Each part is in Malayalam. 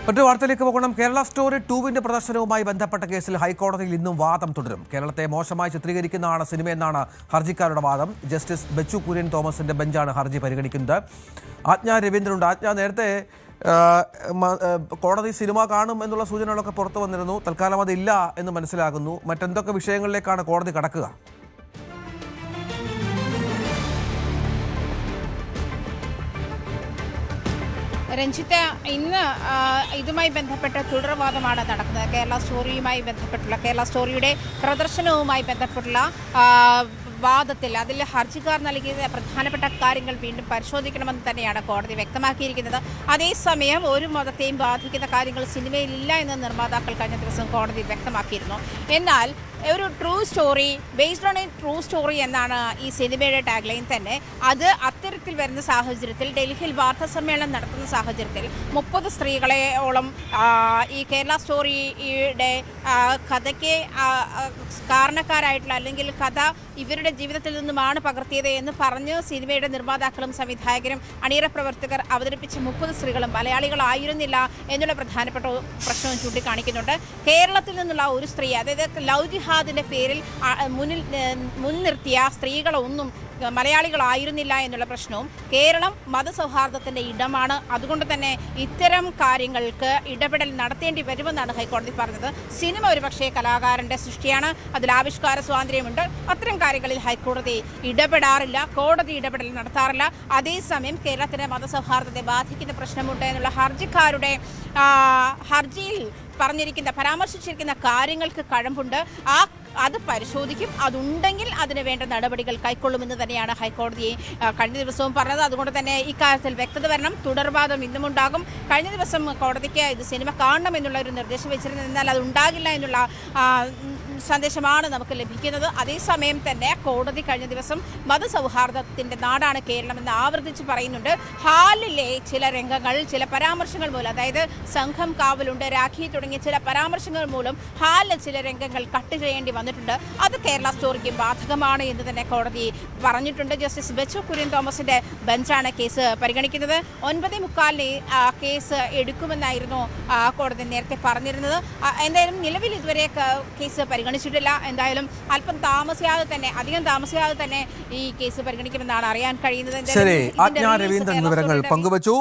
മറ്റൊരു വാർത്തയിലേക്ക് പോകണം. കേരള സ്റ്റോറി 2 പ്രദർശനവുമായി ബന്ധപ്പെട്ട കേസിൽ ഹൈക്കോടതിയിൽ ഇന്നും വാദം തുടരും. കേരളത്തെ മോശമായി ചിത്രീകരിക്കുന്നതാണ് സിനിമയെന്നാണ് ഹർജിക്കാരുടെ വാദം. ജസ്റ്റിസ് ബെച്ചു കുര്യൻ തോമസിന്റെ ബെഞ്ചാണ് ഹർജി പരിഗണിക്കുന്നത്. ആജ്ഞ രവീന്ദ്രനുണ്ട്. ആജ്ഞ, നേരത്തെ കോടതി സിനിമ കാണും എന്നുള്ള സൂചനകളൊക്കെ പുറത്തു വന്നിരുന്നു. തൽക്കാലം അതില്ല എന്ന് മനസ്സിലാകുന്നു. മറ്റെന്തൊക്കെ വിഷയങ്ങളിലേക്കാണ് കോടതി കടക്കുക? രഞ്ജിത്ത്, ഇന്ന് ഇതുമായി ബന്ധപ്പെട്ട തുടർവാദമാണ് നടക്കുന്നത്. കേരള സ്റ്റോറിയുടെ പ്രദർശനവുമായി ബന്ധപ്പെട്ടുള്ള വാദത്തിൽ അതിൽ ഹർജിക്കാർ നൽകിയ പ്രധാനപ്പെട്ട കാര്യങ്ങൾ വീണ്ടും പരിശോധിക്കണമെന്ന് തന്നെയാണ് കോടതി വ്യക്തമാക്കിയിരിക്കുന്നത്. അതേസമയം ഒരു മതത്തെയും ബാധിക്കുന്ന കാര്യങ്ങൾ സിനിമയിലില്ല എന്ന് നിർമ്മാതാക്കൾ കഴിഞ്ഞ ദിവസം കോടതിയിൽ വ്യക്തമാക്കിയിരുന്നു. എന്നാൽ ഒരു true story, based on A true story എന്നാണ് ഈ സിനിമയുടെ ടാഗ്ലൈൻ തന്നെ. അത് അത്തരത്തിൽ വരുന്ന സാഹചര്യത്തിൽ ഡൽഹിയിൽ വാർത്താ സമ്മേളനം നടത്തുന്ന സാഹചര്യത്തിൽ 30 സ്ത്രീകളെയോളം ഈ കേരള സ്റ്റോറിയുടെ കഥയ്ക്ക് കാരണക്കാരായിട്ടുള്ള, അല്ലെങ്കിൽ കഥ ഇവരുടെ ജീവിതത്തിൽ നിന്നുമാണ് പകർത്തിയത് എന്ന് പറഞ്ഞ് സിനിമയുടെ നിർമ്മാതാക്കളും സംവിധായകരും അണിയറ പ്രവർത്തകർ അവതരിപ്പിച്ച 30 സ്ത്രീകളും മലയാളികളായിരുന്നില്ല എന്നുള്ള പ്രധാനപ്പെട്ട പ്രശ്നവും ചൂണ്ടിക്കാണിക്കുന്നുണ്ട്. കേരളത്തിൽ നിന്നുള്ള ഒരു സ്ത്രീ, അതായത് ലവ് ജിഹാദിന്റെ പേരിൽ മുൻനിർത്തിയ സ്ത്രീകളൊന്നും മലയാളികളായിരുന്നില്ല എന്നുള്ള പ്രശ്നവും. കേരളം മതസൗഹാർദ്ദത്തിന്റെ ഇടമാണ്, അതുകൊണ്ട് തന്നെ ഇത്തരം കാര്യങ്ങൾക്ക് ഇടപെടൽ നടത്തേണ്ടി വരുമെന്നാണ് ഹൈക്കോടതി പറഞ്ഞത്. സിനിമ ഒരുപക്ഷെ കലാകാരന്റെ സൃഷ്ടിയാണ്, അതിൽ ആവിഷ്കാര സ്വാതന്ത്ര്യമുണ്ട്. അത്തരം കാര്യങ്ങളിൽ ഹൈക്കോടതി ഇടപെടാറില്ല, കോടതി ഇടപെടൽ നടത്താറില്ല. അതേസമയം കേരളത്തിന്റെ മതസൗഹാർദ്ദത്തെ ബാധിക്കുന്ന പ്രശ്നമുണ്ട് എന്നുള്ള ഹർജിക്കാരുടെ ഹർജിയിൽ പരാമർശിച്ചിരിക്കുന്ന കാര്യങ്ങൾക്ക് കഴമ്പുണ്ട്. അത് പരിശോധിക്കും. അതുണ്ടെങ്കിൽ അതിന് വേണ്ട നടപടികൾ കൈക്കൊള്ളുമെന്ന് തന്നെയാണ് ഹൈക്കോടതിയെ കഴിഞ്ഞ ദിവസവും പറഞ്ഞത്. അതുകൊണ്ട് തന്നെ ഇക്കാര്യത്തിൽ വ്യക്തത വരണം. തുടർവാദം ഇന്നുമുണ്ടാകും. കഴിഞ്ഞ ദിവസം കോടതിക്ക് ഇത് സിനിമ കാണണമെന്നുള്ള ഒരു നിർദ്ദേശം വെച്ചിരുന്നത്, എന്നാൽ അത് ഉണ്ടാകില്ല എന്നുള്ള സന്ദേശമാണ് നമുക്ക് ലഭിക്കുന്നത്. അതേസമയം തന്നെ കോടതി കഴിഞ്ഞ ദിവസം മതസൗഹാർദ്ദത്തിൻ്റെ നാടാണ് കേരളമെന്ന് ആവർത്തിച്ച് പറയുന്നുണ്ട്. ഹാലിലെ ചില രംഗങ്ങൾ, ചില പരാമർശങ്ങൾ മൂലം, അതായത് സംഘം കാവലുണ്ട്, രാഖി തുടങ്ങിയ ചില പരാമർശങ്ങൾ മൂലം ഹാലിലെ ചില രംഗങ്ങൾ കട്ട് ചെയ്യേണ്ടി വന്നിട്ടുണ്ട്. അത് കേരള സ്റ്റോറിക്ക് ബാധകമാണ് എന്ന് തന്നെ കോടതി പറഞ്ഞിട്ടുണ്ട്. ജസ്റ്റിസ് ബെച്ചു കുര്യൻ തോമസിന്റെ ബെഞ്ചാണ് കേസ് പരിഗണിക്കുന്നത്. 9:45 കേസ് എടുക്കുമെന്നായിരുന്നു കോടതി നേരത്തെ പറഞ്ഞിരുന്നത്. എന്തായാലും നിലവിൽ ഇതുവരെ കേസ് പരിഗണിച്ചിട്ടില്ല. എന്തായാലും അധികം താമസിയാതെ തന്നെ ഈ കേസ് പരിഗണിക്കുമെന്നാണ് അറിയാൻ കഴിയുന്നത്. ശരി, ആജ്ഞ രവീന്ദ്രൻ വിവരങ്ങൾ പങ്കുവച്ചു.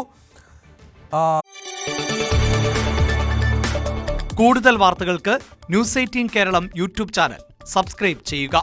കൂടുതൽ വാർത്തകൾക്ക് News 18 Keralam YouTube channel subscribe ചെയ്യുക.